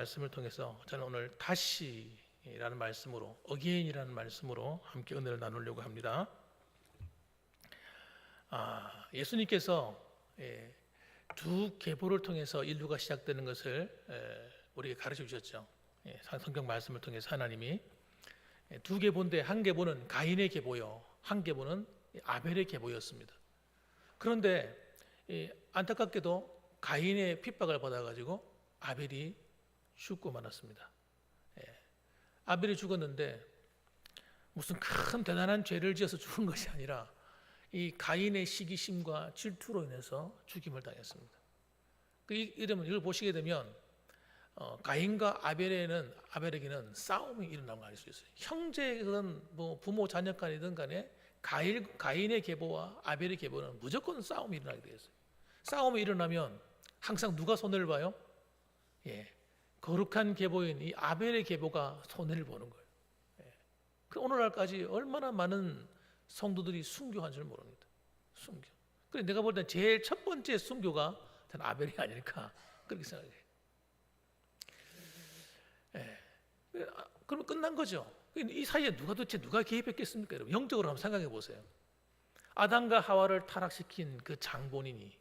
말씀을 통해서 저는 오늘 다시라는 말씀으로, again이라는 말씀으로 함께 은혜를 나누려고 합니다. 예수님께서 두 계보를 통해서 인류가 시작되는 것을 우리에게 가르쳐 주셨죠. 성경 말씀을 통해서 하나님이 두 계보인데, 한 계보는 가인의 계보요, 한 계보는 아벨의 계보였습니다. 그런데 안타깝게도 가인의 핍박을 받아가지고 아벨이 죽고 말았습니다. 아벨이 죽었는데 무슨 큰 대단한 죄를 지어서 죽은 것이 아니라 이 가인의 시기심과 질투로 인해서 죽임을 당했습니다. 이걸 보시게 되면 가인과 아벨에게는 싸움이 일어난 걸 알 수 있어요. 형제든 뭐 부모 자녀 간이든 간에 가인의 계보와 아벨의 계보는 무조건 싸움이 일어나게 되어 있어요. 싸움이 일어나면 항상 누가 손해를 봐요? 거룩한 계보인 이 아벨의 계보가 손해를 보는 거예요. 그 오늘날까지 얼마나 많은 성도들이 순교한 줄 모릅니다. 순교. 그래서 내가 볼 때 제일 첫 번째 순교가 아벨이 아닐까 그렇게 생각해요. 그러면 끝난 거죠. 이 사이에 누가 개입했겠습니까? 여러분, 영적으로 한번 생각해 보세요. 아담과 하와를 타락시킨 그 장본인이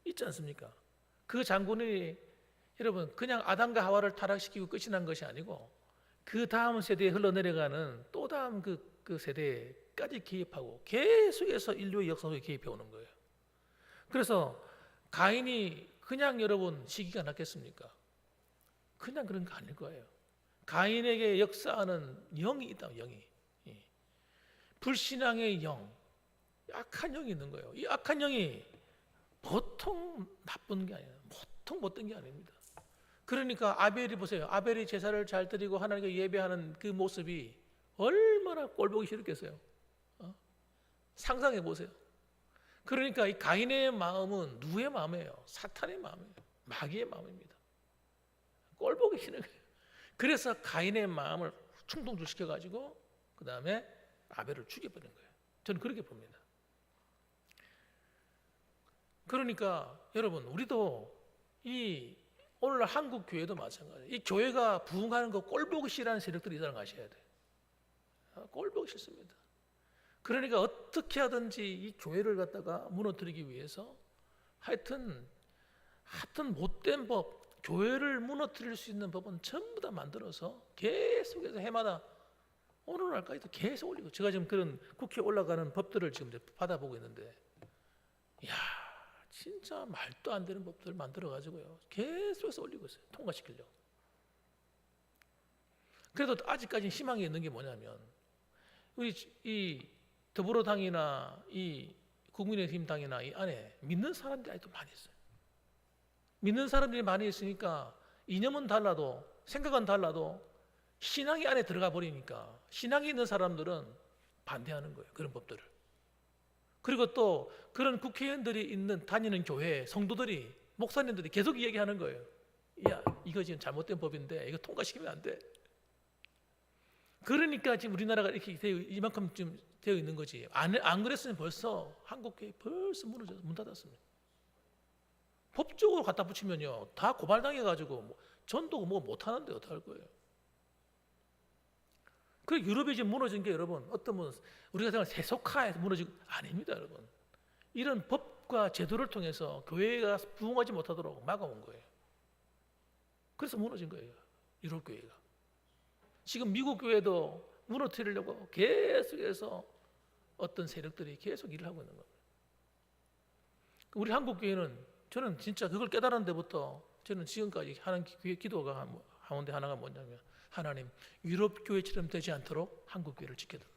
있지 않습니까? 그 장본인이 여러분 그냥 아담과 하와를 타락시키고 끝이 난 것이 아니고 그 다음 세대에 흘러내려가는 또 다음 그 세대까지 개입하고 계속해서 인류의 역사 속에 개입해 오는 거예요. 그래서 가인이 그냥 여러분 시기가 났겠습니까? 그냥 그런 거 아닐 거예요. 가인에게 역사하는 영이 있다. 영이 불신앙의 영, 악한 영이 있는 거예요. 이 악한 영이 보통 나쁜 게 아니에요. 보통 못된 게 아닙니다. 그러니까 아벨이 보세요. 아벨이 제사를 잘 드리고 하나님께 예배하는 그 모습이 얼마나 꼴보기 싫겠어요. 상상해 보세요. 그러니까 이 가인의 마음은 누구의 마음이에요? 사탄의 마음이에요. 마귀의 마음입니다. 꼴보기 싫은 거예요. 그래서 가인의 마음을 충동시켜 가지고 그 다음에 아벨을 죽여버린 거예요. 저는 그렇게 봅니다. 그러니까 여러분, 우리도 오늘날 한국 교회도 마찬가지예요. 이 교회가 부흥하는 거 꼴보기 싫어하는 세력들이 있다는 거 아셔야 돼요. 꼴보기 싫습니다. 그러니까 어떻게 하든지 이 교회를 갖다가 무너뜨리기 위해서 하여튼 못된 법, 교회를 무너뜨릴 수 있는 법은 전부 다 만들어서 계속해서 해마다 오늘날까지도 계속 올리고, 제가 지금 그런 국회에 올라가는 법들을 지금 받아보고 있는데, 이야, 진짜 말도 안 되는 법들을 만들어가지고요 계속해서 올리고 있어요. 통과시키려고. 그래도 아직까지 희망이 있는 게 뭐냐면, 우리 이 더불어당이나 이 국민의힘 당이나 이 안에 믿는 사람들이 아직도 많이 있어요. 믿는 사람들이 많이 있으니까 이념은 달라도 생각은 달라도 신앙이 안에 들어가 버리니까 신앙이 있는 사람들은 반대하는 거예요. 그런 법들을. 그리고 또 그런 국회의원들이 다니는 교회 성도들이, 목사님들이 계속 얘기하는 거예요. 야, 이거 지금 잘못된 법인데 이거 통과시키면 안 돼. 그러니까 지금 우리나라가 이렇게 이만큼 좀 되어 있는 거지. 안 그랬으면 벌써 한국교회 벌써 무너져서 문 닫았습니다. 법적으로 갖다 붙이면요 다 고발당해가지고 전도 못하는데 어떡할 거예요. 그 유럽이 지금 무너진 게 여러분 어떤 분 우리가 생각하는 세속화에서 무너진 거 아닙니다. 여러분, 이런 법과 제도를 통해서 교회가 부흥하지 못하도록 막아온 거예요. 그래서 무너진 거예요. 유럽 교회가. 지금 미국 교회도 무너뜨리려고 계속해서 어떤 세력들이 계속 일을 하고 있는 겁니다. 우리 한국 교회는, 저는 진짜 그걸 깨달은 데부터 저는 지금까지 하는 기도가 가운데 하나가 뭐냐면, 하나님 유럽 교회처럼 되지 않도록 한국 교회를 지켜달라고.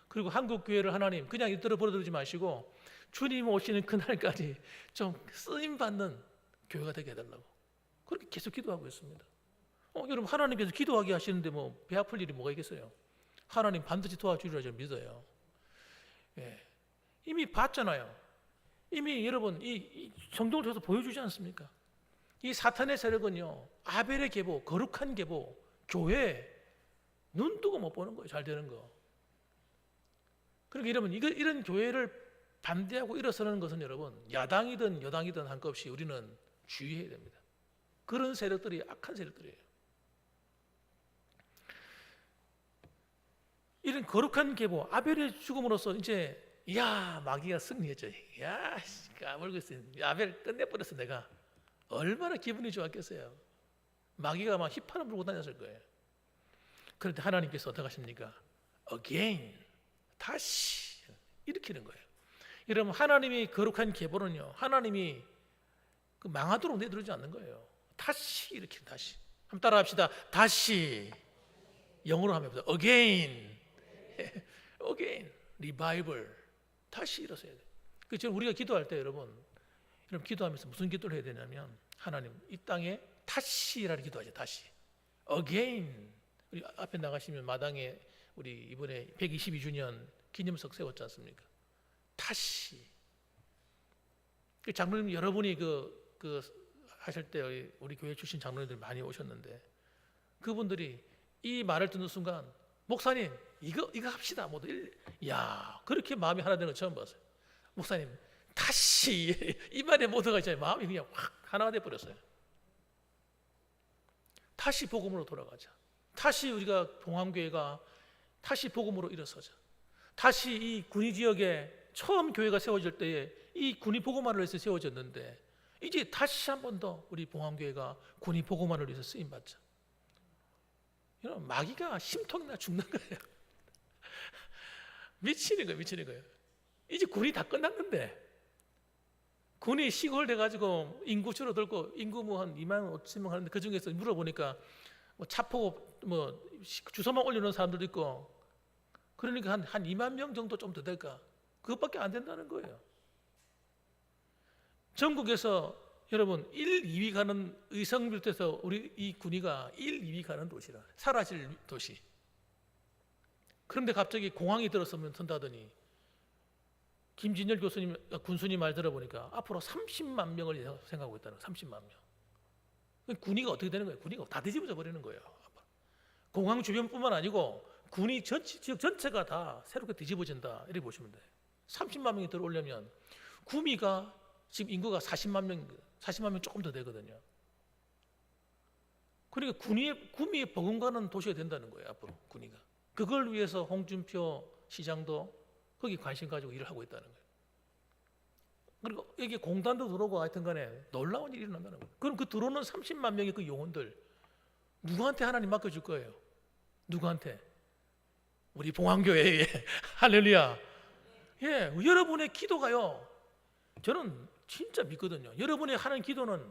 그리고 한국 교회를 하나님 그냥 이대로 버려두지 마시고 주님 오시는 그날까지 좀 쓰임 받는 교회가 되게 해달라고 그렇게 계속 기도하고 있습니다. 여러분, 하나님께서 기도하게 하시는데 배 아플 일이 뭐가 있겠어요? 하나님 반드시 도와주리라 저는 믿어요. 이미 봤잖아요. 이미 여러분 이 성경을 통해서 보여주지 않습니까? 이 사탄의 세력은요 아벨의 계보, 거룩한 계보, 교회 눈 뜨고 못 보는 거예요. 잘 되는 거. 그러니까 여러분 이런 교회를 반대하고 일어서는 것은 여러분 야당이든 여당이든 한 것 없이 우리는 주의해야 됩니다. 그런 세력들이 악한 세력들이에요. 이런 거룩한 계보 아벨의 죽음으로써 이제 야 마귀가 승리했죠. 야 까불겠어요. 아벨 끝내버렸어. 내가 얼마나 기분이 좋았겠어요. 마귀가 막 휘파람 불고 다녔을 거예요. 그런데 하나님께서 어떻게 하십니까? Again, 다시 일으키는 거예요. 여러분, 하나님이 거룩한 계보는요, 하나님이 그 망하도록 내두르지 않는 거예요. 다시 일으키는, 다시. 한번 따라합시다. 다시. 영어로 하면 again, again, revival. 다시 일어서야 돼요. 그래서 우리가 기도할 때 여러분 기도하면서 무슨 기도를 해야 되냐면, 하나님 이 땅에 다시라는 기도하죠. 다시. Again. 우리 앞에 나가시면 마당에 우리 이번에 122주년 기념석 세웠지 않습니까? 다시. 장로님 여러분이 그 하실 때 우리 교회 출신 장로님들 많이 오셨는데, 그분들이 이 말을 듣는 순간 목사님 이거 합시다 모두. 야 그렇게 마음이 하나 되는 거 처음 봤어요. 목사님 다시 이 말에 모두가 이제 마음이 그냥 확 하나가 돼 버렸어요. 다시 복음으로 돌아가자. 다시 우리가 봉암교회가 다시 복음으로 일어서자. 다시 이 군위 지역에 처음 교회가 세워질 때에 이 군위 복음화를 위해서 세워졌는데, 이제 다시 한 번 더 우리 봉암교회가 군위 복음화를 위해서 쓰임 받자. 이런 마귀가 심통나 죽는 거예요. 미치는 거예요. 이제 군이 다 끝났는데, 군이 시골 돼가지고 인구 줄어들고 인구 뭐 한 2만 5천 명 하는데, 그 중에서 물어보니까 뭐 차포 뭐 주소만 올려놓은 사람들도 있고, 그러니까 한 2만 명 정도 좀 더 될까? 그것밖에 안 된다는 거예요. 전국에서 여러분 1, 2위 가는 의성 비롯해서 우리 이 군위가 1, 2위 가는 도시라, 사라질 도시. 그런데 갑자기 공항이 들어서면 튼다더니 김진열 교수님, 군수님 말 들어보니까 앞으로 30만 명을 생각하고 있다는 거예요. 30만 명. 군위가 어떻게 되는 거예요? 군위가 다 뒤집어져 버리는 거예요. 공항 주변뿐만 아니고 군위 지역 전체가 다 새롭게 뒤집어진다, 이렇게 보시면 돼요. 30만 명이 들어오려면 구미가 지금 인구가 40만 명 조금 더 되거든요. 그러니까 구미에 버금가는 도시가 된다는 거예요. 앞으로 군위가. 그걸 위해서 홍준표 시장도 거기 관심 가지고 일을 하고 있다는 거예요. 그리고 여기 공단도 들어오고 하여튼 간에 놀라운 일이 일어난다는 거예요. 그럼 그 들어오는 30만 명의 그 영혼들 누구한테 하나님 맡겨줄 거예요? 누구한테? 우리 봉황교회에. 할렐루야. 예, 여러분의 기도가요, 저는 진짜 믿거든요. 여러분이 하는 기도는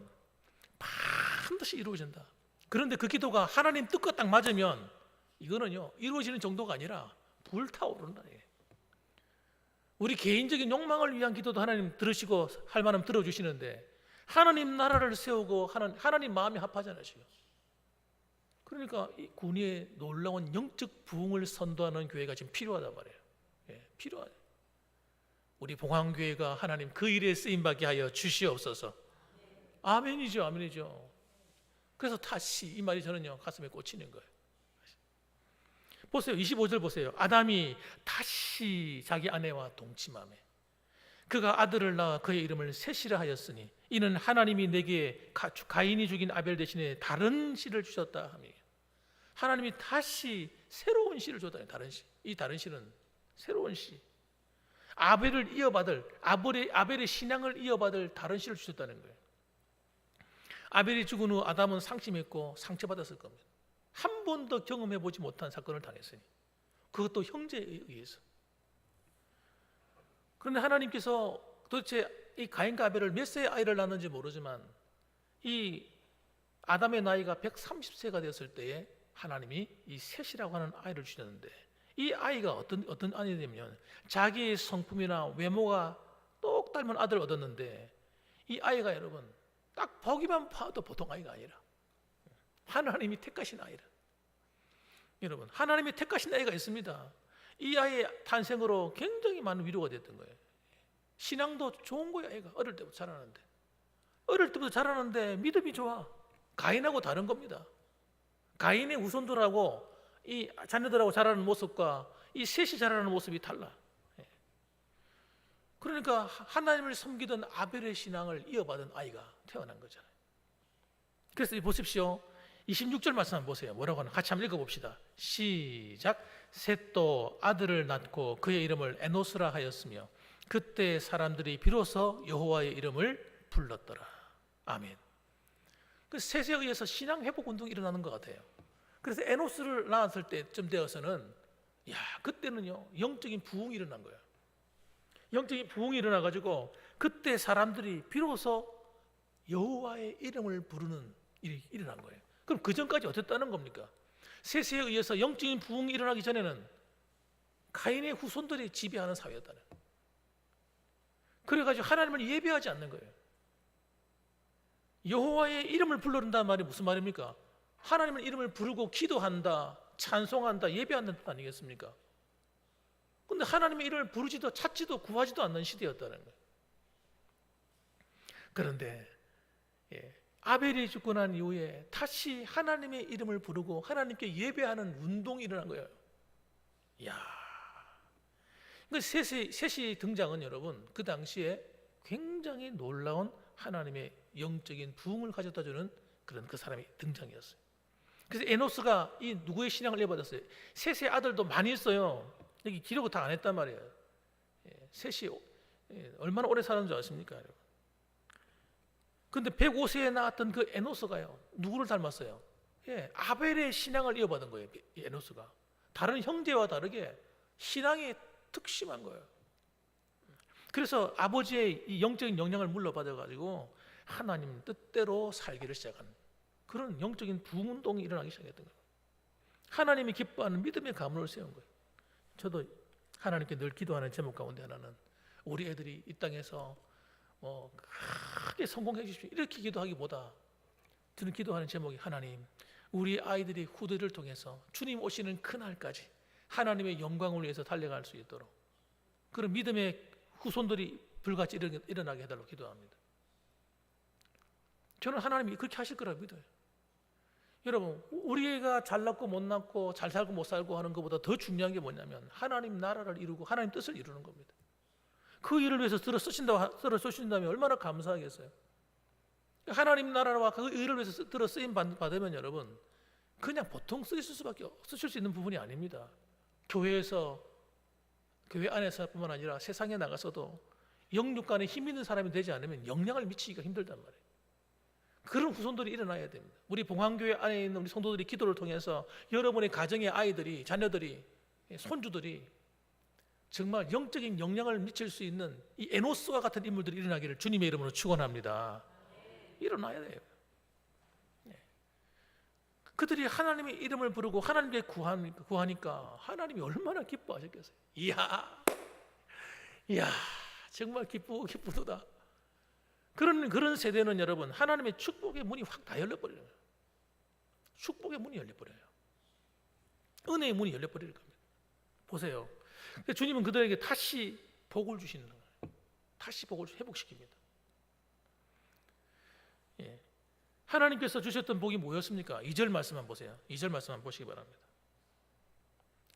반드시 이루어진다. 그런데 그 기도가 하나님 뜻과 딱 맞으면 이거는요 이루어지는 정도가 아니라 불타오른다. 우리 개인적인 욕망을 위한 기도도 하나님 들으시고 할 만하면 들어주시는데, 하나님 나라를 세우고 하나님 마음이 합하잖아요. 그러니까 이 군위의 놀라운 영적 부흥을 선도하는 교회가 지금 필요하단 말이에요. 예, 필요하다. 우리 봉황교회가 하나님 그 일에 쓰임받게 하여 주시옵소서. 아멘이죠, 아멘이죠. 그래서 다시 이 말이 저는요 가슴에 꽂히는 거예요. 보세요, 25절 보세요. 아담이 다시 자기 아내와 동침하매 그가 아들을 낳아 그의 이름을 셋이라 하였으니 이는 하나님이 내게 가인이 죽인 아벨 대신에 다른 씨를 주셨다 하며, 하나님이 다시 새로운 씨를 줬다. 다른 씨. 이 다른 씨는 새로운 씨, 아벨을 이어받을 아벨의 신앙을 이어받을 다른 씨를 주셨다는 거예요. 아벨이 죽은 후 아담은 상심했고 상처받았을 겁니다. 한 번도 경험해 보지 못한 사건을 당했으니, 그것도 형제에 의해서. 그런데 하나님께서 도대체 이 가인과 아벨을 몇 세의 아이를 낳았는지 모르지만, 이 아담의 나이가 130세가 되었을 때에 하나님이 이 셋이라고 하는 아이를 주셨는데, 이 아이가 어떤 아이냐면 자기의 성품이나 외모가 똑 닮은 아들을 얻었는데, 이 아이가 여러분 딱 보기만 봐도 보통 아이가 아니라 하나님이 택하신 아이라. 여러분, 하나님이 택하신 아이가 있습니다. 이 아이의 탄생으로 굉장히 많은 위로가 됐던 거예요. 신앙도 좋은 거예요. 아이가 어릴 때부터 자라는데 믿음이 좋아. 가인하고 다른 겁니다. 가인의 후손들하고 이 자녀들하고 자라는 모습과 이 셋이 자라는 모습이 달라. 그러니까 하나님을 섬기던 아벨의 신앙을 이어받은 아이가 태어난 거잖아요. 그래서 보십시오. 26절 말씀 한번 보세요. 뭐라고 하나 같이 한번 읽어봅시다. 시작. 셋도 아들을 낳고 그의 이름을 에노스라 하였으며 그때 사람들이 비로소 여호와의 이름을 불렀더라. 아멘. 그 셋에 의해서 신앙 회복 운동이 일어나는 것 같아요. 그래서 에노스를 낳았을 때쯤 되어서는 그때는요 영적인 부흥이 일어난 거예요. 영적인 부흥이 일어나가지고 그때 사람들이 비로소 여호와의 이름을 부르는 일이 일어난 거예요. 그럼 그 전까지 어땠다는 겁니까? 셋에 의해서 영적인 부흥이 일어나기 전에는 가인의 후손들이 지배하는 사회였다는 거예요. 그래가지고 하나님을 예배하지 않는 거예요. 여호와의 이름을 부른다는 말이 무슨 말입니까? 하나님의 이름을 부르고 기도한다, 찬송한다, 예배한다는 뜻 아니겠습니까? 근데 하나님의 이름을 부르지도 찾지도 구하지도 않는 시대였다는 거예요. 그런데 아벨이 죽고 난 이후에 다시 하나님의 이름을 부르고 하나님께 예배하는 운동이 일어난 거예요. 그 셋이 등장은 여러분 그 당시에 굉장히 놀라운 하나님의 영적인 부흥을 가져다주는 그런 그 사람이 등장이었어요. 그래서 에노스가 이 누구의 신앙을 이어받았어요? 셋의 아들도 많이 있어요. 여기 기록을 다 안 했단 말이에요. 셋이 얼마나 오래 살았는 줄 아십니까, 여러분? 근데 105세에 나왔던 그 에노스가요, 누구를 닮았어요? 아벨의 신앙을 이어받은 거예요. 에노스가 다른 형제와 다르게 신앙이 특심한 거예요. 그래서 아버지의 이 영적인 영향을 물려받아가지고 하나님 뜻대로 살기를 시작한 그런 영적인 부흥운동이 일어나기 시작했던 거예요. 하나님이 기뻐하는 믿음의 가문을 세운 거예요. 저도 하나님께 늘 기도하는 제목 가운데 하나는 우리 애들이 이 땅에서 크게 성공해 주십시오 이렇게 기도하기보다 저는 기도하는 제목이 하나님 우리 아이들이 후대를 통해서 주님 오시는 그날까지 하나님의 영광을 위해서 달려갈 수 있도록 그런 믿음의 후손들이 불같이 일어나게 해달라고 기도합니다. 저는 하나님이 그렇게 하실 거라고 믿어요. 여러분 우리 애가 잘 낳고 못 낳고 잘 살고 못 살고 하는 것보다 더 중요한 게 뭐냐면 하나님 나라를 이루고 하나님 뜻을 이루는 겁니다. 그 일을 위해서 들어 쓰신다면 얼마나 감사하겠어요. 하나님 나라와 그 일을 위해서 들어 쓰임 받으면 여러분 그냥 보통 쓰실 수 있는 부분이 아닙니다. 교회 안에서뿐만 아니라 세상에 나가서도 영육간에 힘 있는 사람이 되지 않으면 영향을 미치기가 힘들단 말이에요. 그런 후손들이 일어나야 됩니다. 우리 봉황교회 안에 있는 우리 성도들이 기도를 통해서 여러분의 가정의 아이들이, 자녀들이, 손주들이 정말 영적인 영향을 미칠 수 있는 이 에노스와 같은 인물들이 일어나기를 주님의 이름으로 축원합니다. 일어나야 돼요. 그들이 하나님의 이름을 부르고 하나님께 구하니까 하나님이 얼마나 기뻐하셨겠어요. 이야 정말 기쁘도다. 그런 세대는 여러분 하나님의 축복의 문이 확 다 열려버려요. 축복의 문이 열려버려요. 은혜의 문이 열려버릴 겁니다. 보세요. 주님은 그들에게 다시 복을 주시는 거예요. 다시 복을 회복시킵니다. 하나님께서 주셨던 복이 뭐였습니까? 2절 말씀만 보세요. 2절 말씀만 보시기 바랍니다.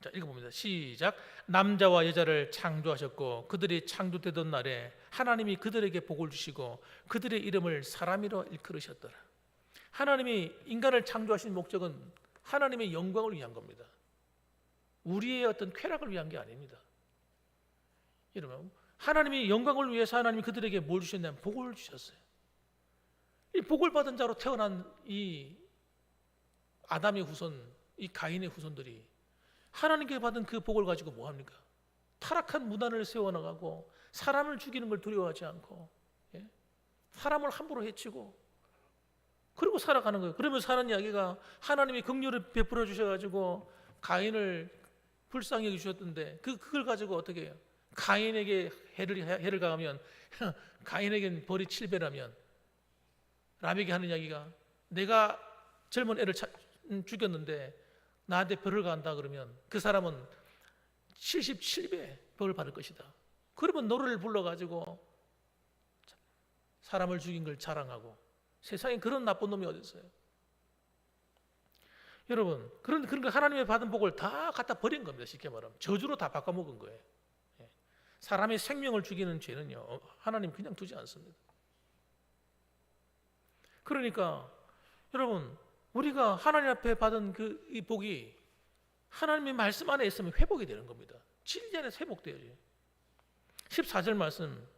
자, 읽어봅니다. 시작. 남자와 여자를 창조하셨고 그들이 창조되던 날에 하나님이 그들에게 복을 주시고 그들의 이름을 사람이로 일컬으셨더라. 하나님이 인간을 창조하신 목적은 하나님의 영광을 위한 겁니다. 우리의 어떤 쾌락을 위한 게 아닙니다. 여러분, 하나님이 영광을 위해서 하나님이 그들에게 뭘 주셨냐면 복을 주셨어요. 이 복을 받은 자로 태어난 이 아담의 후손, 이 가인의 후손들이 하나님께 받은 그 복을 가지고 뭐 합니까? 타락한 문화를 세워나가고 사람을 죽이는 걸 두려워하지 않고 사람을 함부로 해치고 그리고 살아가는 거예요. 그러면 사는 이야기가 하나님이 긍휼을 베풀어 주셔가지고 가인을 불쌍히 여기셨던데 그걸 가지고 어떻게 해요? 가인에게 해를 가하면 가인에겐 벌이 7배라면 라멕이 하는 이야기가 내가 젊은 애를 죽였는데 나한테 벌을 가한다 그러면 그 사람은 77배 벌을 받을 것이다. 그러면 노래를 불러가지고 사람을 죽인 걸 자랑하고 세상에 그런 나쁜 놈이 어디 있어요? 여러분 그런 거 하나님의 받은 복을 다 갖다 버린 겁니다. 쉽게 말하면 저주로 다 바꿔먹은 거예요. 사람의 생명을 죽이는 죄는요 하나님 그냥 두지 않습니다. 그러니까 여러분 우리가 하나님 앞에 받은 이 복이 하나님의 말씀 안에 있으면 회복이 되는 겁니다. 진리 안에서 회복돼야지. 14절 말씀,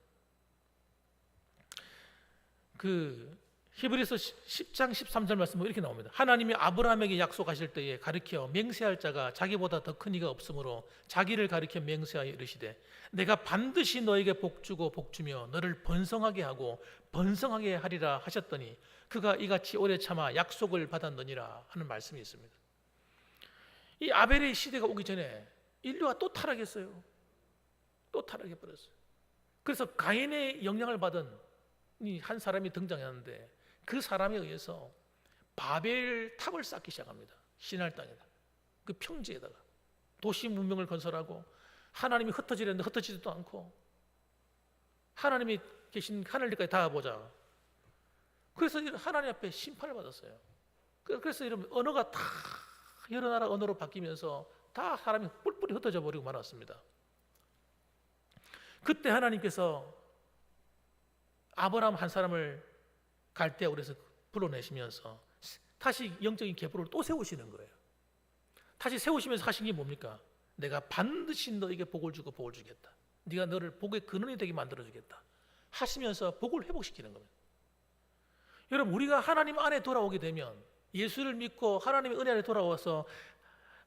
히브리서 10장 13절 말씀은 이렇게 나옵니다. 하나님이 아브라함에게 약속하실 때에 가리켜 맹세할 자가 자기보다 더 큰 이가 없으므로 자기를 가리켜 맹세하여 이르시되 내가 반드시 너에게 복주고 복주며 너를 번성하게 하고 번성하게 하리라 하셨더니 그가 이같이 오래 참아 약속을 받았느니라 하는 말씀이 있습니다. 이 아벨의 시대가 오기 전에 인류가 또 타락했어요. 또 타락해버렸어요. 그래서 가인의 영향을 받은 이 한 사람이 등장했는데 그 사람에 의해서 바벨 탑을 쌓기 시작합니다. 시날 땅에다, 그 평지에다가 도시 문명을 건설하고 하나님이 흩어지려는데 흩어지지도 않고 하나님이 계신 하늘까지 닿아보자. 그래서 하나님 앞에 심판을 받았어요. 그래서 이런 언어가 다 여러 나라 언어로 바뀌면서 다 사람이 뿔뿔이 흩어져 버리고 말았습니다. 그때 하나님께서 아브라함 한 사람을 갈대아우르 에서 불러내시면서 다시 영적인 계보를 또 세우시는 거예요. 다시 세우시면서 하신 게 뭡니까? 내가 반드시 너에게 복을 주고 복을 주겠다. 네가 너를 복의 근원이 되게 만들어주겠다 하시면서 복을 회복시키는 겁니다. 여러분, 우리가 하나님 안에 돌아오게 되면, 예수를 믿고 하나님의 은혜 안에 돌아와서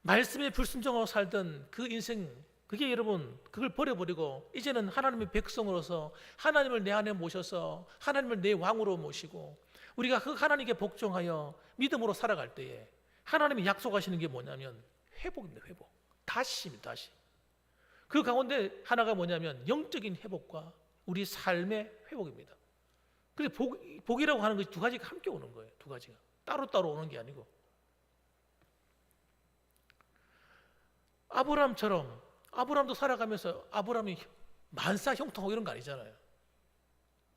말씀에 불순종하고 살던 그 인생, 그게 여러분 그걸 버려버리고 이제는 하나님의 백성으로서 하나님을 내 안에 모셔서 하나님을 내 왕으로 모시고 우리가 그 하나님께 복종하여 믿음으로 살아갈 때에 하나님이 약속하시는 게 뭐냐면 회복입니다. 회복. 다시입니다. 다시. 그 가운데 하나가 뭐냐면 영적인 회복과 우리 삶의 회복입니다. 그래서 복이라고 하는 것이 두 가지가 함께 오는 거예요. 두 가지가 따로따로 오는 게 아니고, 아브라함도 살아가면서 아브라함이 만사 형통하고 이런 거 아니잖아요.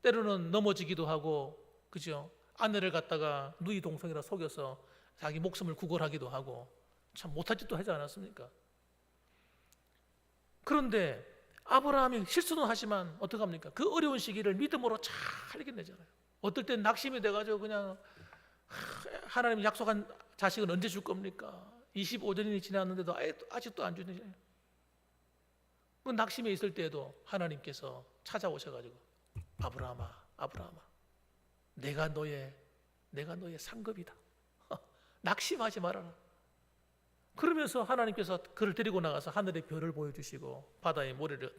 때로는 넘어지기도 하고, 그죠? 아내를 갖다가 누이 동생이라 속여서 자기 목숨을 구걸하기도 하고 참 못할 짓도 하지 않았습니까? 그런데 아브라함이 실수는 하지만 어떡합니까? 그 어려운 시기를 믿음으로 잘 이겨내잖아요. 어떨 땐 낙심이 돼가지고 그냥 하나님이 약속한 자식은 언제 줄 겁니까? 25년이 지났는데도 아직도 안 주네. 그 낙심에 있을 때에도 하나님께서 찾아오셔가지고 아브라함아, 내가 너의 상급이다. 낙심하지 말아라. 그러면서 하나님께서 그를 데리고 나가서 하늘의 별을 보여주시고 바다의 모래를,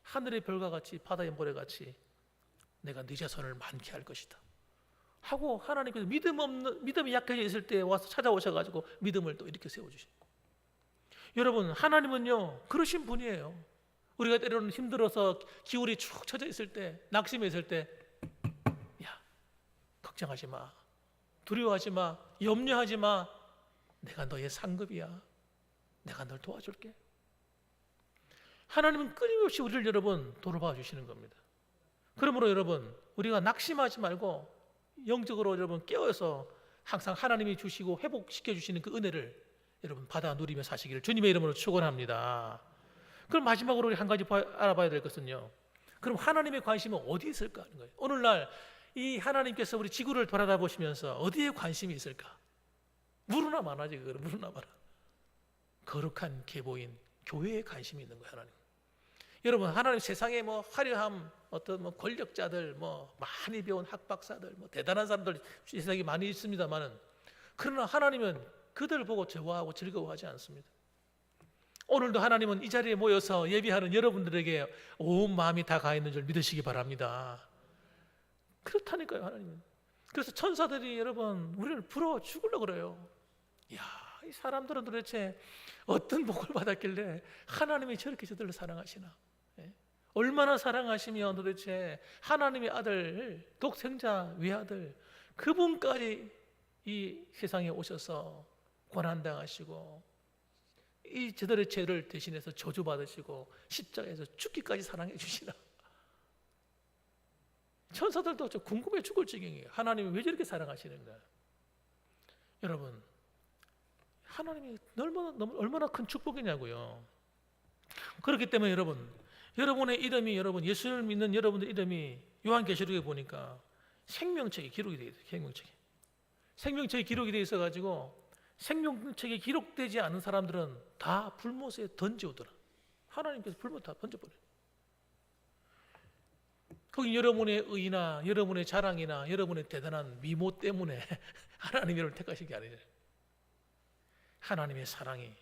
하늘의 별과 같이 바다의 모래같이 내가 네 자손을 많게 할 것이다 하고, 하나님께서 믿음이 약해져 있을 때 와서 찾아오셔가지고 믿음을 또 이렇게 세워주시고. 여러분, 하나님은요 그러신 분이에요. 우리가 때로는 힘들어서 기울이 축 처져 있을 때, 낙심해 있을 때, 야, 걱정하지 마, 두려워하지 마, 염려하지 마, 내가 너의 상급이야, 내가 널 도와줄게. 하나님은 끊임없이 우리를 여러분 돌봐 주시는 겁니다. 그러므로 여러분, 우리가 낙심하지 말고 영적으로 여러분 깨어서 항상 하나님이 주시고 회복시켜 주시는 그 은혜를 여러분 받아 누리며 사시기를 주님의 이름으로 축원합니다. 그럼 마지막으로 우리 한 가지 알아봐야 될 것은요, 그럼 하나님의 관심은 어디에 있을까 하는 거예요. 오늘날 이 하나님께서 우리 지구를 돌아다 보시면서 어디에 관심이 있을까? 무르나 마나지. 그거는 무르나 마나. 거룩한 계보인 교회에 관심이 있는 거예요. 하나님. 여러분, 하나님 세상에 뭐 화려함, 어떤 뭐 권력자들, 뭐 많이 배운 학박사들, 뭐 대단한 사람들 세상에 많이 있습니다만은, 그러나 하나님은 그들을 보고 좋아하고 즐거워하지 않습니다. 오늘도 하나님은 이 자리에 모여서 예배하는 여러분들에게 온 마음이 다 가 있는 줄 믿으시기 바랍니다. 그렇다니까요, 하나님은. 그래서 천사들이 여러분 우리를 부러워 죽으려고 그래요. 이야, 이 사람들은 도대체 어떤 복을 받았길래 하나님이 저렇게 저들을 사랑하시나? 얼마나 사랑하시면 도대체 하나님의 아들, 독생자 외아들, 그분까지 이 세상에 오셔서 고난당하시고 이 저들의 죄를 대신해서 저주받으시고 십자가에서 죽기까지 사랑해 주시나? 천사들도 좀 궁금해 죽을 지경이에요. 하나님이 왜 저렇게 사랑하시는가? 여러분, 하나님이 얼마나 큰 축복이냐고요. 그렇기 때문에 여러분의 이름이, 여러분 예수를 믿는 여러분들 이름이 요한계시록에 보니까 생명책에 기록이 되어 있어요. 생명책에. 생명책에 기록이 되어 있어가지고 생명책에 기록되지 않은 사람들은 다 불못에 던져오더라. 하나님께서 불못 다 던져버려요. 거기 여러분의 의나 여러분의 자랑이나 여러분의 대단한 미모 때문에 하나님이 여러분을 택하신 게 아니잖아요. 하나님의 사랑이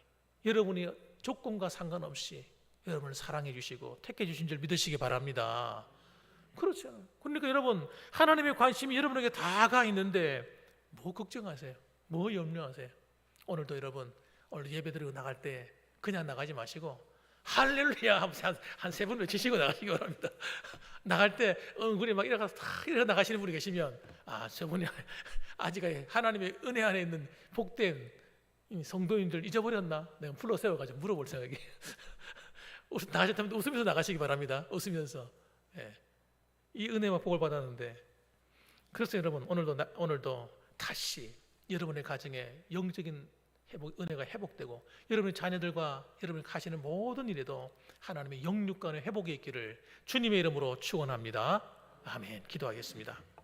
여러분이 조건과 상관없이 여러분을 사랑해 주시고 택해 주신 줄 믿으시기 바랍니다. 그렇죠. 그러니까 여러분, 하나님의 관심이 여러분에게 다 가 있는데 뭐 걱정하세요? 뭐 염려하세요? 오늘도 여러분, 오늘 예배드리고 나갈 때 그냥 나가지 마시고 할렐루야 하면서 한 3번 외치시고 나가시기 바랍니다. 나갈 때 얼굴이 막 일어나서 탁 일어나 나가시는 분이 계시면 저분이 아직 하나님의 은혜 안에 있는 복된 성도인들 잊어버렸나? 내가 불러 세워가지고 물어볼 생각이. 나가셨다면 웃으면서 나가시기 바랍니다. 웃으면서. 예. 이 은혜와 복을 받았는데, 그래서 여러분 오늘도 다시 여러분의 가정에 영적인 은혜가 회복되고 여러분의 자녀들과 여러분이 하시는 모든 일에도 하나님의 영육간의 회복이 있기를 주님의 이름으로 축원합니다. 아멘. 기도하겠습니다.